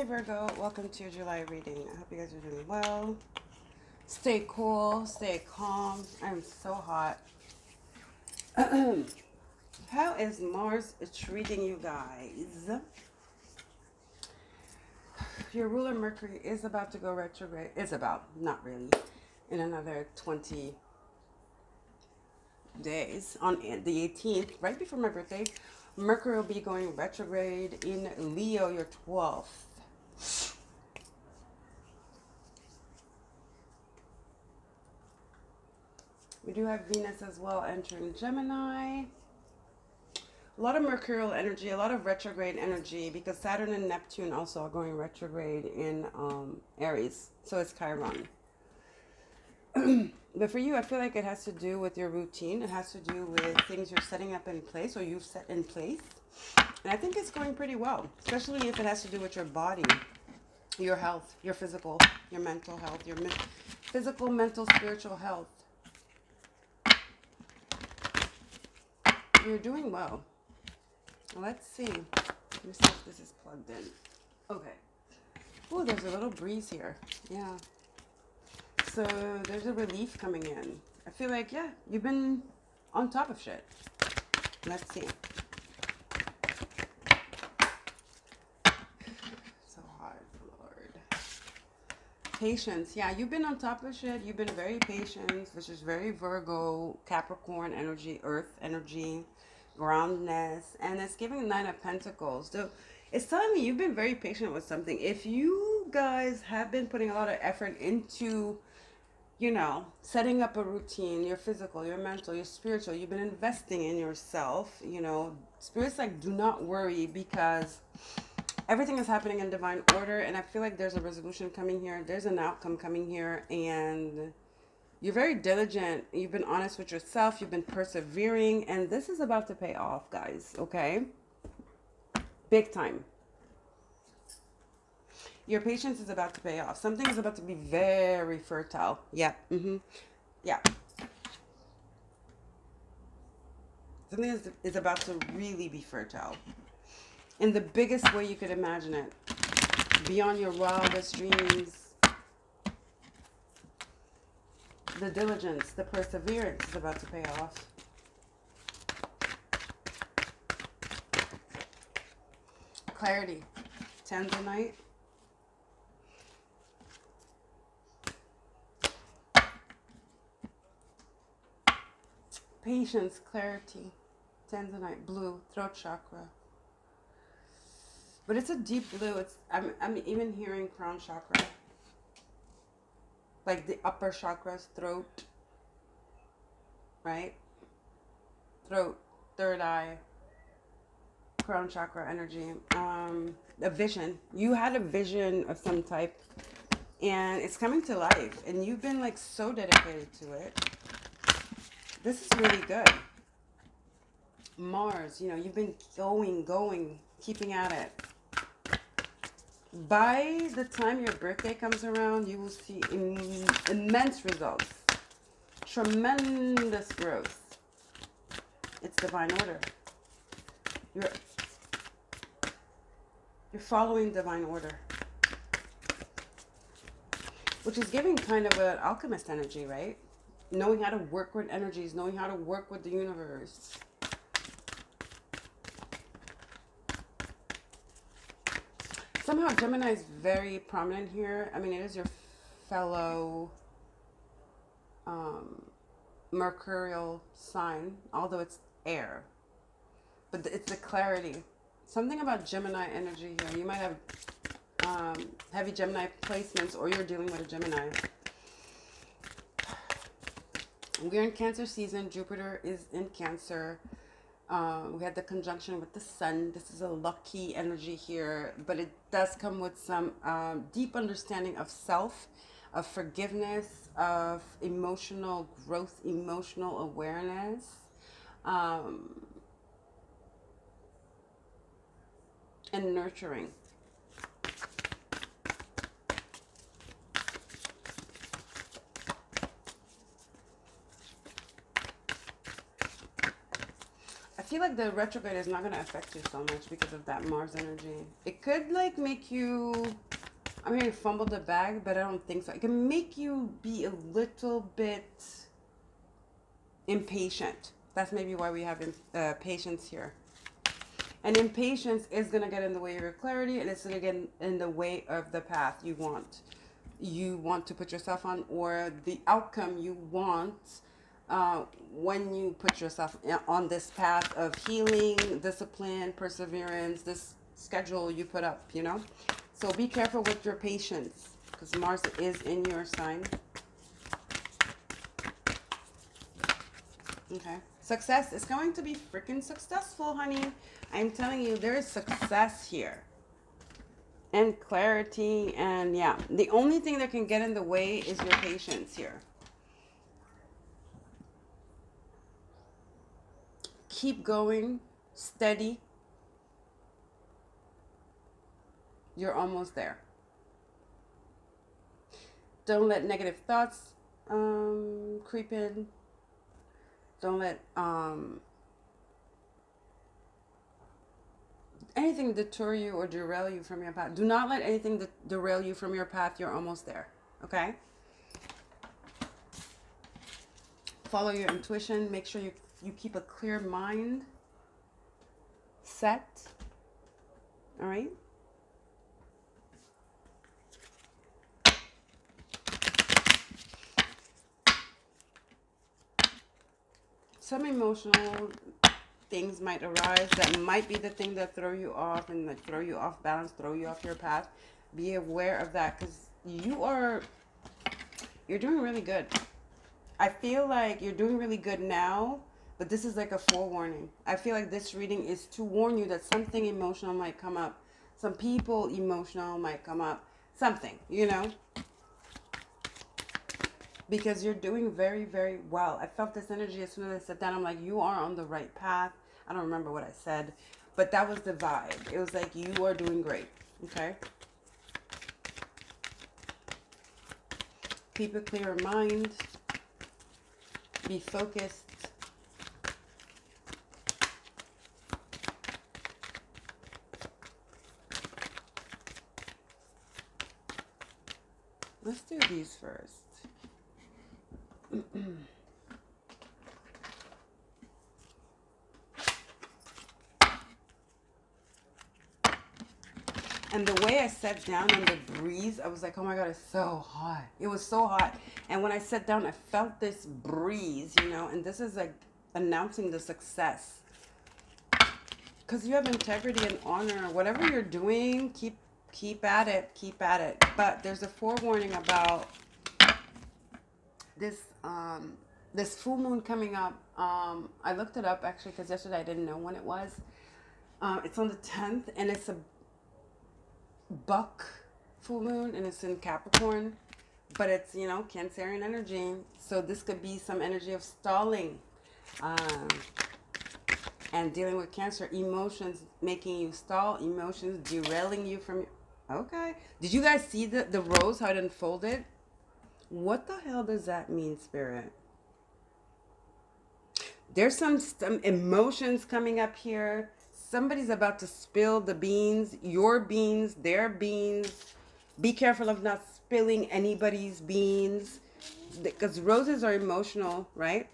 Hey Virgo, welcome to your July reading. I hope you guys are doing well. Stay cool, stay calm. I'm so hot. How is Mars treating you guys? Your ruler Mercury is about to go retrograde. It's about, not really, in another 20 days. On the 18th, right before my birthday, Mercury will be going retrograde in Leo, your 12th. We do have Venus as well entering Gemini. A lot of mercurial energy, a lot of retrograde energy, because Saturn and Neptune also are going retrograde in Aries. So it's Chiron. But for you, I feel like it has to do with your routine. It has to do with things you're setting up in place or you've set in place. And I think it's going pretty well, especially if it has to do with your body, your health, your physical, your mental health, your physical, mental, spiritual health. You're doing well. Let's see. Let me see if this is plugged in. Okay. Oh, there's a little breeze here. Yeah. So there's a relief coming in. I feel like, yeah, you've been on top of shit. Let's see. So hard, Lord. Patience. Yeah, you've been on top of shit. You've been very patient, which is very Virgo, Capricorn energy, Earth energy, groundness. And it's giving Nine of Pentacles. So it's telling me you've been very patient with something. If you guys have been putting a lot of effort into, you know, setting up a routine, your physical, your mental, your spiritual, you've been investing in yourself, you know, Spirit's like, do not worry, because everything is happening in divine order. And I feel like there's a resolution coming here. There's an outcome coming here. And you're very diligent. You've been honest with yourself. You've been persevering. And this is about to pay off, guys. Okay? Big time. Your patience is about to pay off. Something is about to be very fertile. Yeah. Yeah. Something is about to really be fertile. In the biggest way you could imagine it. Beyond your wildest dreams. The diligence, the perseverance is about to pay off. Clarity. Tanzanite. Patience, clarity. Tanzanite, blue, throat chakra. But it's a deep blue. I'm even hearing crown chakra. Like the upper chakras, throat, right? Throat, third eye, crown chakra energy. A vision. You had a vision of some type, and it's coming to life. And you've been like so dedicated to it. This is really good. Mars, you know, you've been going, keeping at it. By the time your birthday comes around, you will see immense results. Tremendous growth. It's divine order. You're following divine order. Which is giving kind of an alchemist energy, right? Knowing how to work with energies, knowing how to work with the universe. Somehow Gemini is very prominent here. I mean, it is your fellow mercurial sign, although it's air. But it's the clarity. Something about Gemini energy here. You might have heavy Gemini placements, or you're dealing with a Gemini. We're in Cancer season. Jupiter is in Cancer. We had the conjunction with the sun. This is a lucky energy here, but it does come with some deep understanding of self, of forgiveness, of emotional growth, emotional awareness. And nurturing. I feel like the retrograde is not going to affect you so much because of that Mars energy. It could like make you, I'm going to fumble the bag, but I don't think so. It can make you be a little bit impatient. That's maybe why we have patience here. And impatience is going to get in the way of your clarity, and it's going to get in the way of the path you want. You want to put yourself on, or the outcome you want when you put yourself on this path of healing, discipline, perseverance, this schedule you put up, you know? So be careful with your patience, because Mars is in your sign. Okay. Success is going to be freaking successful, honey. I'm telling you, there is success here. And clarity, and yeah. The only thing that can get in the way is your patience here. Keep going, steady. You're almost there. Don't let negative thoughts creep in. Don't let anything deter you or derail you from your path. Do not let anything derail you from your path. You're almost there. Okay? Follow your intuition. Make sure you keep a clear mind set. All right? Some emotional things might arise that might be the thing that throw you off and that throw you off balance, throw you off your path. Be aware of that, because you're doing really good. I feel like you're doing really good now, but this is like a forewarning. I feel like this reading is to warn you that something emotional might come up. Some people emotional might come up. Something, you know? Because you're doing very, very well. I felt this energy as soon as I sat down. I'm like, you are on the right path. I don't remember what I said, but that was the vibe. It was like, you are doing great. Okay? Keep a clear mind. Be focused. Let's do these first. And the way I sat down in the breeze, I was like, oh my God, it's so hot. It was so hot. And when I sat down, I felt this breeze, you know, and this is like announcing the success. Because you have integrity and honor. Whatever you're doing, keep at it. Keep at it. But there's a forewarning about this this full moon coming up. I looked it up actually because yesterday I didn't know when it was. It's on the 10th, and it's a buck full moon, and it's in Capricorn, but it's, you know, Cancerian energy. So this could be some energy of stalling and dealing with Cancer. Emotions making you stall, emotions derailing you from. Okay, did you guys see the rose, how it unfolded? What the hell does that mean, Spirit? There's some emotions coming up here. Somebody's about to spill the beans, your beans, their beans. Be careful of not spilling anybody's beans, because roses are emotional, right?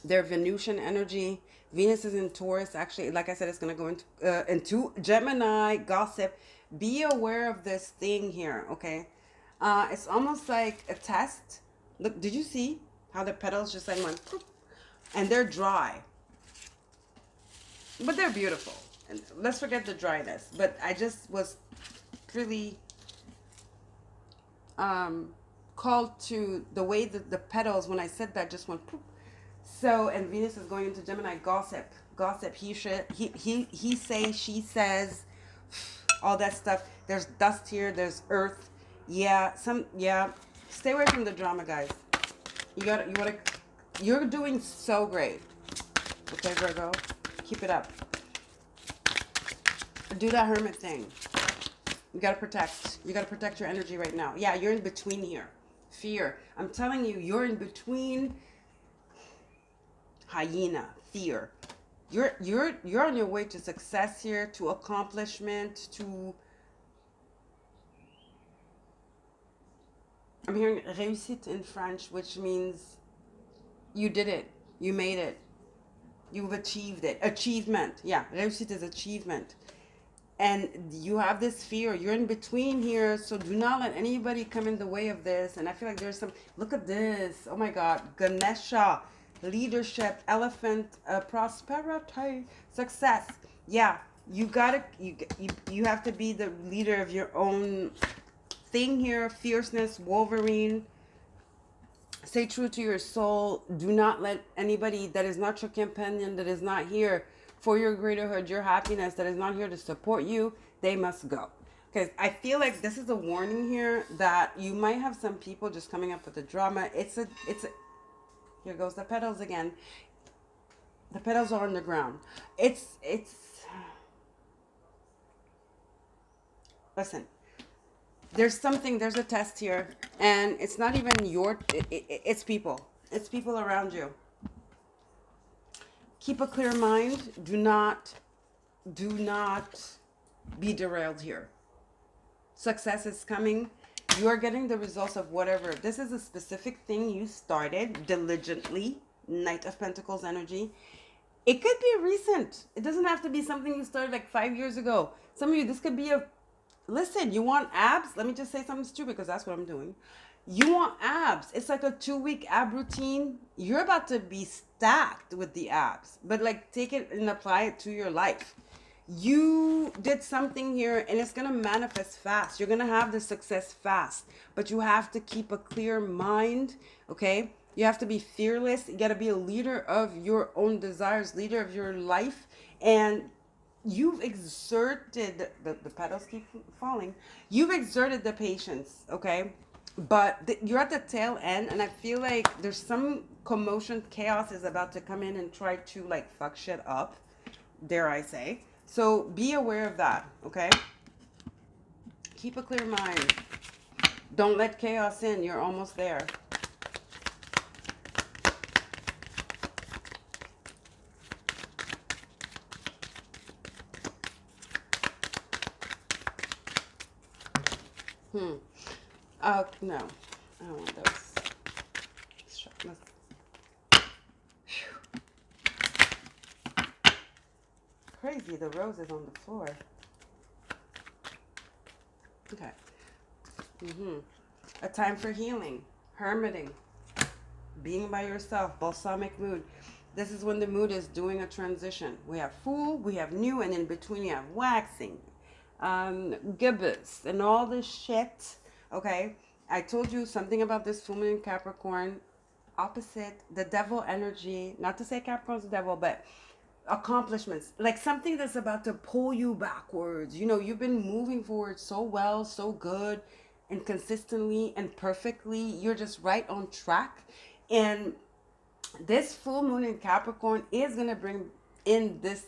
They're Venusian energy. Venus is in Taurus. Actually, like I said, it's going to go into Gemini, gossip. Be aware of this thing here, okay? It's almost like a test. Look, did you see how the petals just like went poof, and they're dry, but they're beautiful. And let's forget the dryness. But I just was really called to the way that the petals, when I said that, just went poof. So, and Venus is going into Gemini, gossip. He say, she says, all that stuff. There's dust here, there's earth. Yeah, stay away from the drama, guys. You're doing so great. Okay, Virgo, keep it up. Do that hermit thing. You gotta protect your energy right now. Yeah, you're in between here. Fear. I'm telling you, you're in between hyena, fear. You're on your way to success here, to accomplishment, to I'm hearing réussite in French, which means you did it. You made it. You've achieved it. Achievement. Yeah, réussite is achievement. And you have this fear. You're in between here, so do not let anybody come in the way of this. And I feel like there's some. Look at this. Oh my God, Ganesha, leadership, elephant, prosperity, success. Yeah, you gotta. You have to be the leader of your own thing here. Fierceness, Wolverine. Stay true to your soul. Do not let anybody that is not your companion, that is not here for your greater good, your happiness, that is not here to support you, they must go. Because I feel like this is a warning here that you might have some people just coming up with the drama. Here goes the petals again. The petals are on the ground. It's, listen, there's a test here, and it's not even it's people. It's people around you. Keep a clear mind. Do not be derailed here. Success is coming. You are getting the results of whatever. This is a specific thing you started diligently. Knight of Pentacles energy. It could be recent. It doesn't have to be something you started like 5 years ago. Some of you, this could be a listen, you want abs? Let me just say something stupid because that's what I'm doing. You want abs. It's like a 2 week ab routine. You're about to be stacked with the abs, but like take it and apply it to your life. You did something here and it's going to manifest fast. You're going to have the success fast, but you have to keep a clear mind. Okay. You have to be fearless. You got to be a leader of your own desires, leader of your life. And you've exerted the petals keep falling. You've exerted the patience, okay, but you're at the tail end, and I feel like there's some commotion, chaos is about to come in and try to like fuck shit up, dare I say. So be aware of that, okay. Keep a clear mind. Don't let chaos in. You're almost there. No, I don't want those. Crazy, the rose is on the floor. Okay. A time for healing, hermiting, being by yourself, balsamic mood. This is when the mood is doing a transition. We have full, we have new, and in between you have waxing, gibbous, and all this shit. Okay, I told you something about this full moon in Capricorn. Opposite, the devil energy. Not to say Capricorn's the devil, but accomplishments, like something that's about to pull you backwards. You know, you've been moving forward so well, so good, and consistently and perfectly. You're just right on track. And this full moon in Capricorn is going to bring in this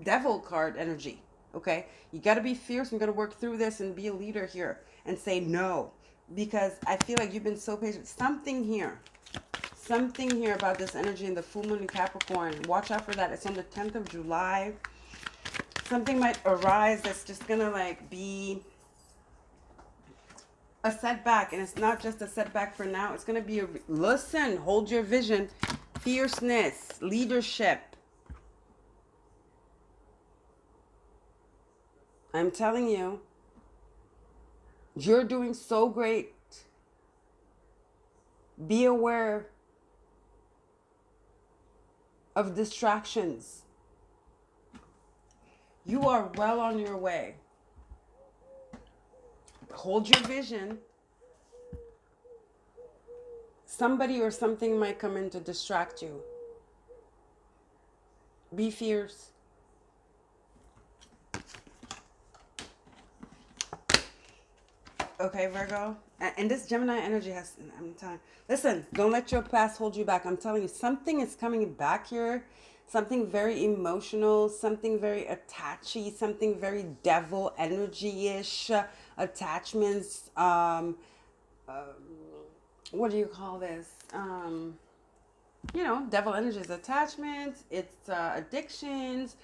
devil card energy. Okay, you got to be fierce and got to work through this and be a leader here and say no, because I feel like you've been so patient. Something here about this energy in the full moon in Capricorn. Watch out for that. It's on the 10th of July. Something might arise that's just gonna like be a setback, and it's not just a setback for now. It's gonna be a listen, hold your vision, fierceness, leadership. I'm telling you, you're doing so great. Be aware of distractions. You are well on your way. Hold your vision. Somebody or something might come in to distract you. Be fierce. Okay, Virgo. And this Gemini energy has, I'm telling you, listen, don't let your past hold you back. I'm telling you, something is coming back here. Something very emotional, something very attachy, something very devil energy-ish, attachments. What do you call this? You know, devil energy is attachments, it's addictions,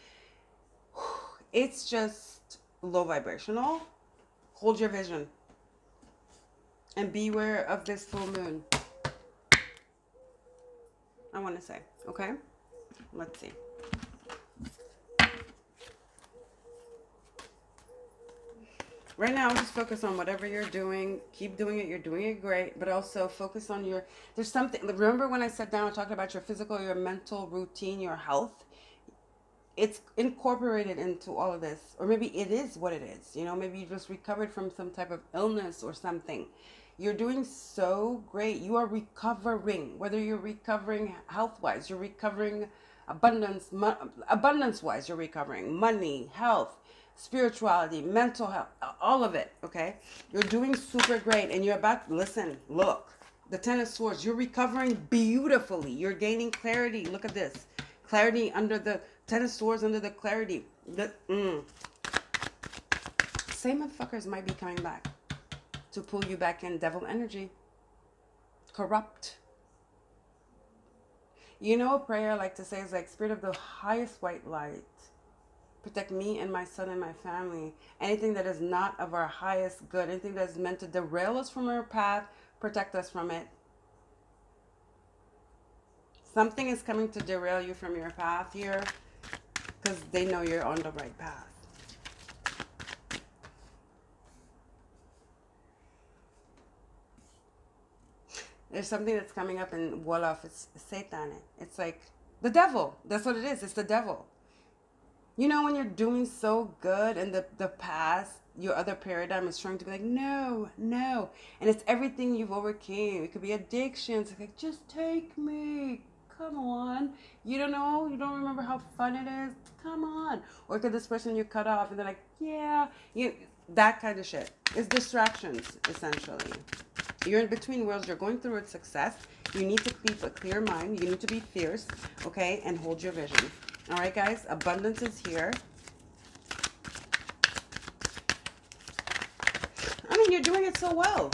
it's just low vibrational. Hold your vision and beware of this full moon. I want to say, okay? Let's see. Right now, just focus on whatever you're doing. Keep doing it. You're doing it great. But also focus on your. There's something. Remember when I sat down and talked about your physical, your mental routine, your health? It's incorporated into all of this. Or maybe it is what it is. You know, maybe you just recovered from some type of illness or something. You're doing so great. You are recovering. Whether you're recovering health wise, you're recovering abundance wise, you're recovering money, health, spirituality, mental health, all of it. Okay, you're doing super great, and you're about. Listen, look, the Ten of Swords. You're recovering beautifully. You're gaining clarity. Look at this, clarity under the Ten of Swords, under the clarity. Same motherfuckers might be coming back to pull you back in. Devil energy, corrupt. You know, a prayer I like to say is like, Spirit of the highest white light, protect me and my son and my family. Anything that is not of our highest good, anything that is meant to derail us from our path, protect us from it. Something is coming to derail you from your path here because they know you're on the right path. There's something that's coming up in Wolof. It's Satan. It's like the devil. That's what it is. It's the devil. You know, when you're doing so good and the past, your other paradigm is trying to be like, no, no. And it's everything you've overcame. It could be addictions. It's like, just take me. Come on. You don't know? You don't remember how fun it is? Come on. Or could this person you cut off and they're like, yeah. That kind of shit. It's distractions, essentially. You're in between worlds. You're going through its success. You need to keep a clear mind. You need to be fierce, okay? And hold your vision. All right, guys? Abundance is here. I mean, you're doing it so well.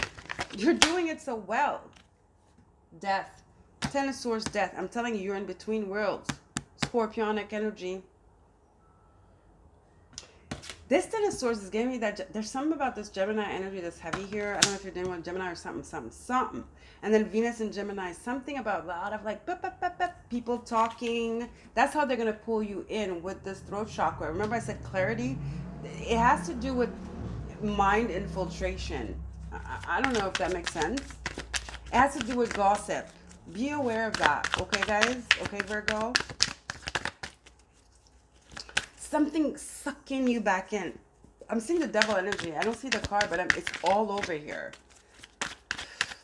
You're doing it so well. Death. Ten of Swords, death. I'm telling you, you're in between worlds. Scorpionic energy. This Ten of Swords is giving me that there's something about this Gemini energy that's heavy here. I don't know if you're dealing with Gemini or something. And then Venus and Gemini, something about a lot of like people talking. That's how they're going to pull you in with this throat chakra. Remember I said clarity? It has to do with mind infiltration. I don't know if that makes sense. It has to do with gossip. Be aware of that. Okay, guys? Okay, Virgo? Something sucking you back in. I'm seeing the devil energy. I don't see the card, but it's all over here.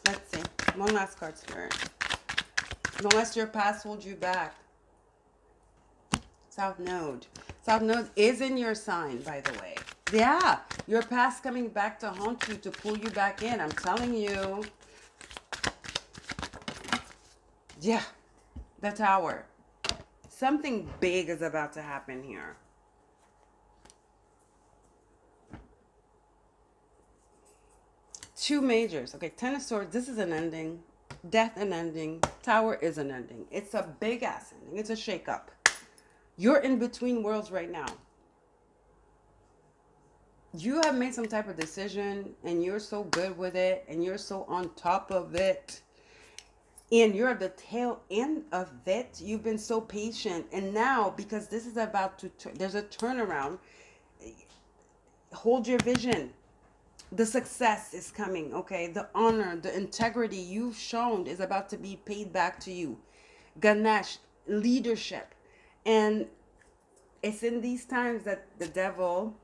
Let's see. One last card, Spirit. Unless your past holds you back. South Node. South Node is in your sign, by the way. Yeah, your past coming back to haunt you, to pull you back in. I'm telling you. Yeah, the Tower. Something big is about to happen here. Two majors. Okay, Ten of Swords. This is an ending. Death an ending. Tower is an ending. It's a big ass ending. It's a shakeup. You're in between worlds right now. You have made some type of decision and you're so good with it and you're so on top of it. And you're at the tail end of it. You've been so patient. And now, because this is about to, there's a turnaround, hold your vision. The success is coming, okay? The honor, the integrity you've shown is about to be paid back to you. Ganesh, leadership. And it's in these times that the devil,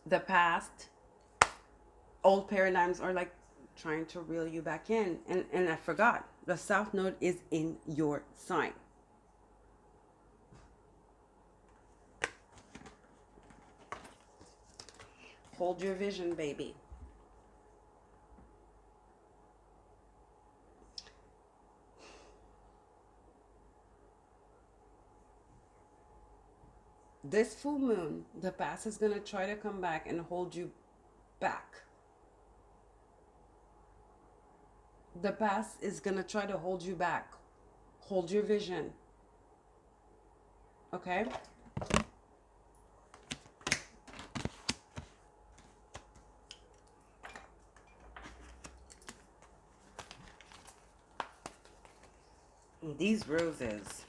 the past, old paradigms are like trying to reel you back in. And I forgot, the South Node is in your sign. Hold your vision, baby. This full moon, the past is going to try to come back and hold you back. The past is going to try to hold you back. Hold your vision. Okay? These roses,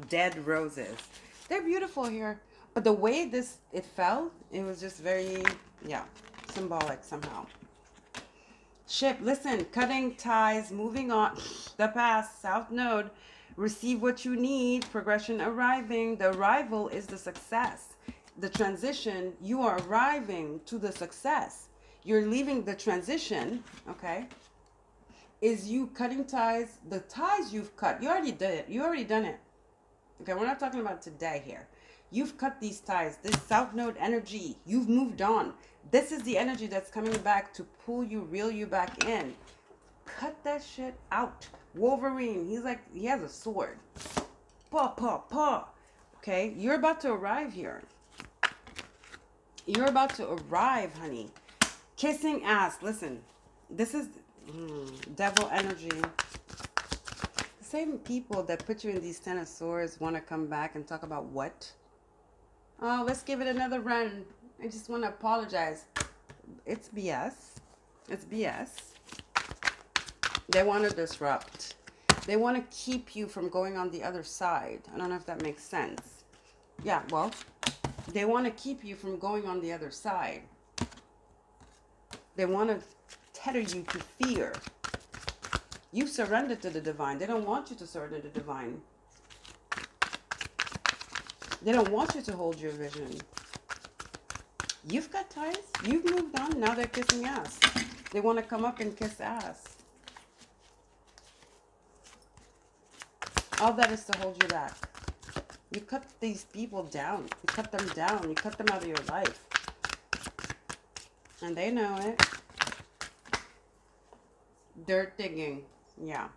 dead roses, they're beautiful here. But the way it fell, it was just very, yeah, symbolic somehow. Ship, listen, cutting ties, moving on, the past, South Node, receive what you need, progression arriving. The arrival is the success. The transition, you are arriving to the success. You're leaving the transition, okay, is you cutting ties, the ties you've cut. You already did it. You already done it. Okay, we're not talking about today here. You've cut these ties. This South Node energy, you've moved on. This is the energy that's coming back to pull you, reel you back in. Cut that shit out. Wolverine, he's like, he has a sword. Paw, paw, paw. Okay, you're about to arrive here. You're about to arrive, honey. Kissing ass. Listen, this is devil energy. The same people that put you in these Ten of Swords want to come back and talk about what? Oh, let's give it another run. I just want to apologize. It's BS. It's BS. They want to disrupt. They want to keep you from going on the other side. I don't know if that makes sense. Yeah, well, they want to keep you from going on the other side. They want to tether you to fear. You surrendered to the divine. They don't want you to surrender to the divine. They don't want you to hold your vision. You've got ties. You've moved on. Now they're kissing ass. They want to come up and kiss ass. All that is to hold you back. You cut these people down. You cut them down. You cut them out of your life. And they know it. Dirt digging. Yeah.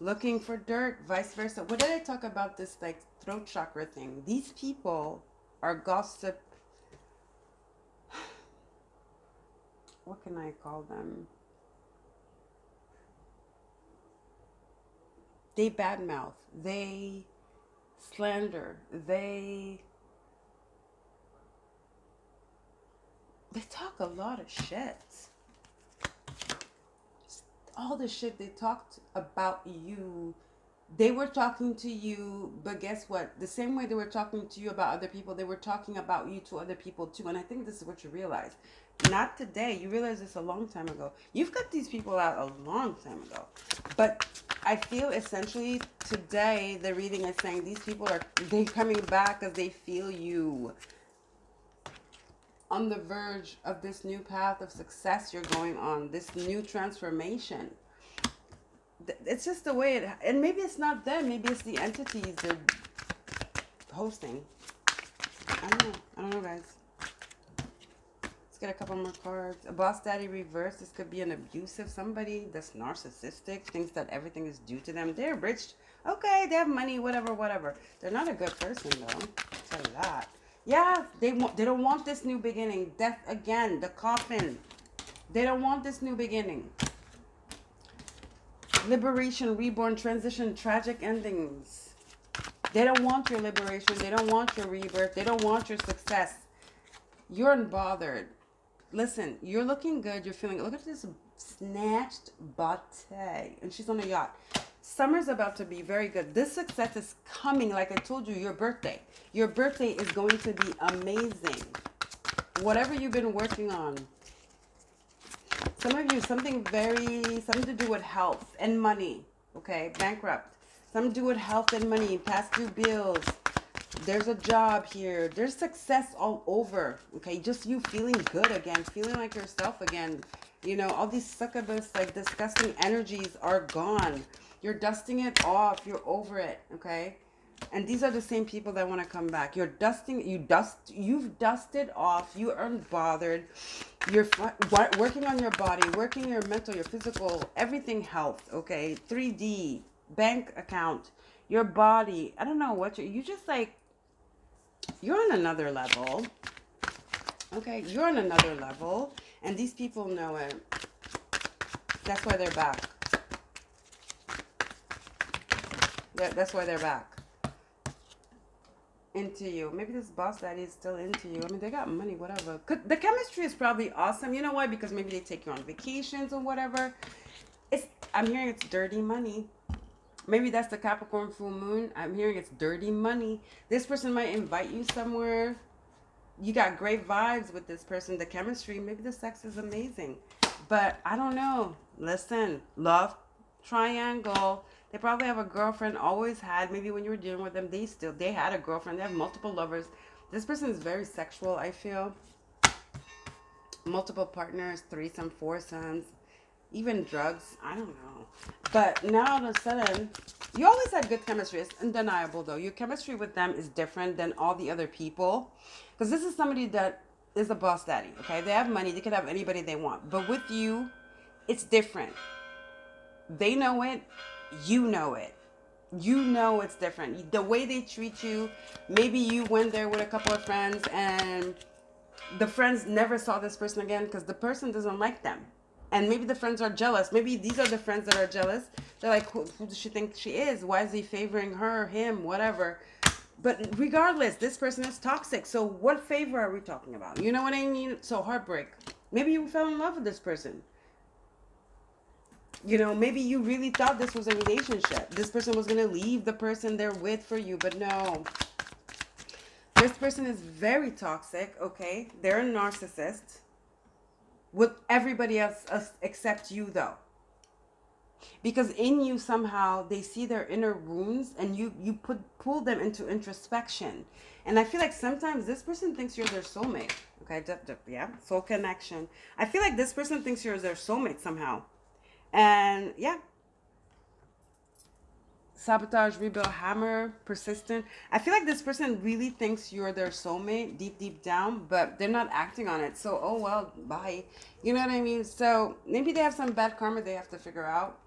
Looking for dirt, vice versa. What did I talk about this like throat chakra thing? These people are gossip. What can I call them? They badmouth. They slander. They talk a lot of shit. All the shit they talked about you, they were talking to you, but guess what? The same way they were talking to you about other people, they were talking about you to other people too. And I think this is what you realize. Not today. You realize this a long time ago. You've got these people out a long time ago. But I feel essentially today the reading is saying these people they coming back because they feel you on the verge of this new path of success you're going on, this new transformation. It's just the way it, and maybe it's not them, maybe it's the entities they're hosting. I don't know, guys. Let's get a couple more cards. A boss daddy reverse. This could be an abusive somebody that's narcissistic, thinks that everything is due to them. They're rich. Okay, they have money, whatever. They're not a good person, though. I'll tell you that. Yeah, they don't want this new beginning. Death again, the coffin. They don't want this new beginning. Liberation, reborn, transition, tragic endings. They don't want your liberation. They don't want your rebirth. They don't want your success. You're unbothered. Listen, you're looking good. You're feeling, look at this snatched body. And she's on a yacht. Summer's about to be very good. This success is coming, like I told you, your birthday. Your birthday is going to be amazing. Whatever you've been working on. Some of you, something to do with health and money. Okay, bankrupt. Something to do with health and money, past due bills. There's a job here. There's success all over. Okay, just you feeling good again, feeling like yourself again. You know, all these succubus, like disgusting energies are gone. You're dusting it off. You're over it. Okay. And these are the same people that want to come back. You've dusted off. You aren't bothered. You're working on your body, working your mental, your physical, everything health. Okay. 3D, bank account, your body. I don't know what you just like, you're on another level. Okay. You're on another level. And these people know it. That's why they're back. That's why they're back into you. Maybe this boss daddy is still into you. I mean, they got money, whatever. The chemistry is probably awesome. You know why? Because maybe they take you on vacations or whatever. It's I'm hearing it's dirty money. Maybe that's the Capricorn full moon. I'm hearing it's dirty money. This person might invite you somewhere. You got great vibes with this person. The chemistry, maybe the sex is amazing. But I don't know. Listen, love triangle. They probably have a girlfriend, always had. Maybe when you were dealing with them, they had a girlfriend. They have multiple lovers. This person is very sexual, I feel. Multiple partners, threesome, foursomes, even drugs. I don't know. But now all of a sudden, you always had good chemistry. It's undeniable though. Your chemistry with them is different than all the other people. Because this is somebody that is a boss daddy, okay? They have money. They could have anybody they want. But with you, it's different. They know it. You know it. You know it's different. The way they treat you, maybe you went there with a couple of friends and the friends never saw this person again because the person doesn't like them. And maybe the friends are jealous. Maybe these are the friends that are jealous. They're like, who does she think she is? Why is he favoring her, him, whatever? But regardless, this person is toxic. So what favor are we talking about? You know what I mean? So heartbreak. Maybe you fell in love with this person. You know, maybe you really thought this was a relationship. This person was going to leave the person they're with for you. But no. This person is very toxic, okay? They're a narcissist. With everybody else except you, though. Because in you somehow they see their inner wounds and you pull them into introspection. And I feel like sometimes this person thinks you're their soulmate. Okay, yeah, soul connection. I feel like this person thinks you're their soulmate somehow. And yeah, sabotage, rebuild, hammer, persistent. I feel like this person really thinks you're their soulmate deep down, but they're not acting on it. So, oh well, bye. You know what I mean? So maybe they have some bad karma they have to figure out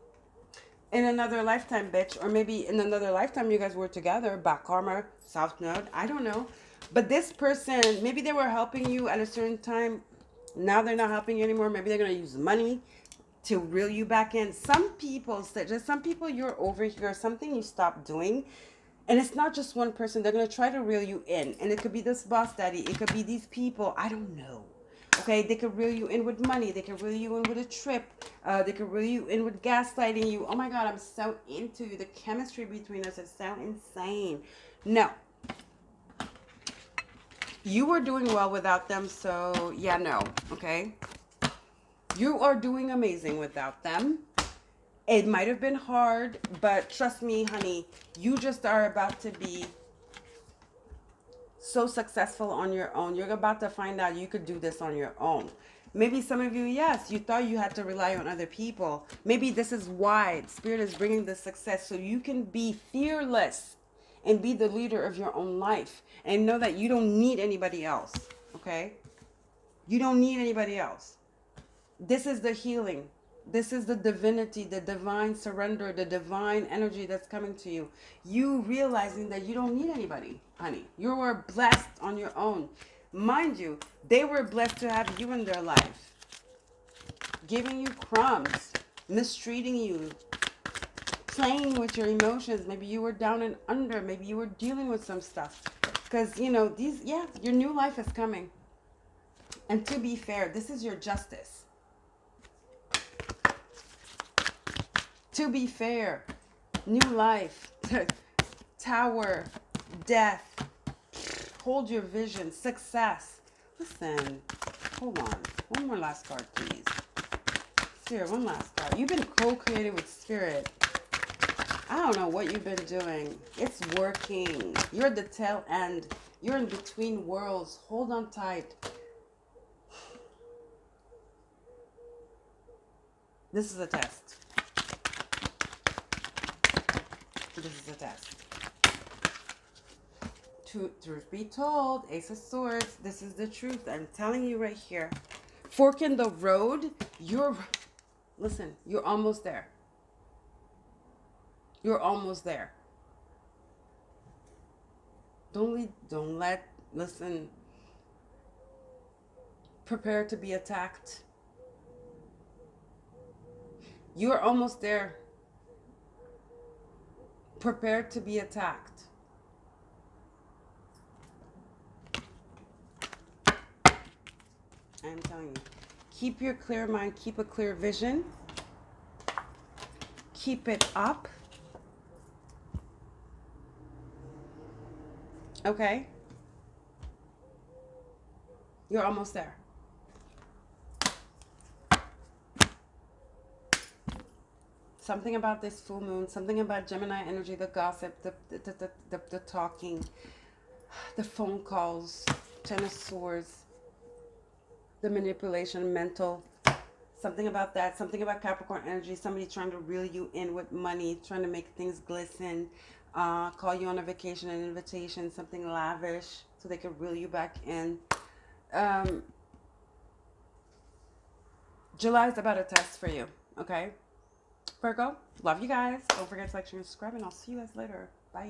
in another lifetime, bitch. Or maybe in another lifetime you guys were together, back karma, south node. I don't know. But this person, maybe they were helping you at a certain time. Now they're not helping you anymore. Maybe they're going to use money to reel you back in. Some people, just some people, you're over here, something you stop doing. And it's not just one person. They're going to try to reel you in. And it could be this boss daddy. It could be these people. I don't know. Okay, they could reel you in with money. They could reel you in with a trip. They could reel you in with gaslighting you. Oh my God, I'm so into you. The chemistry between us is so insane. No. You were doing well without them, so yeah, no. Okay? You are doing amazing without them. It might have been hard, but trust me, honey, you just are about to be so successful on your own. You're about to find out you could do this on your own. Maybe some of you, yes, you thought you had to rely on other people. Maybe this is why Spirit is bringing this success so you can be fearless and be the leader of your own life and know that you don't need anybody else, okay? You don't need anybody else. This is the healing. This is the divinity, the divine surrender, the divine energy that's coming to you. You realizing that you don't need anybody, honey. You were blessed on your own. Mind you, they were blessed to have you in their life, giving you crumbs, mistreating you, playing with your emotions. Maybe you were down and under. Maybe you were dealing with some stuff. Because, you know, your new life is coming. And to be fair, this is your justice. To be fair, new life, tower, death, hold your vision, success. Listen, hold on. One more last card, please. Spirit, one last card. You've been co-creating with Spirit. I don't know what you've been doing. It's working. You're at the tail end. You're in between worlds. Hold on tight. This is a test. This is a test. Truth be told, Ace of Swords, this is the truth. I'm telling you right here. Fork in the road, listen, you're almost there. You're almost there. Listen, prepare to be attacked. You're almost there. Prepare to be attacked. I'm telling you. Keep your clear mind. Keep a clear vision. Keep it up. Okay? You're almost there. Something about this full moon, something about Gemini energy, the gossip, the talking, the phone calls, Ten of Swords, the manipulation, mental, something about that, something about Capricorn energy, somebody trying to reel you in with money, trying to make things glisten, call you on a vacation, an invitation, something lavish, so they can reel you back in. July is about a test for you, okay? Virgo, love you guys. Don't forget to like, share, and subscribe, and I'll see you guys later. Bye.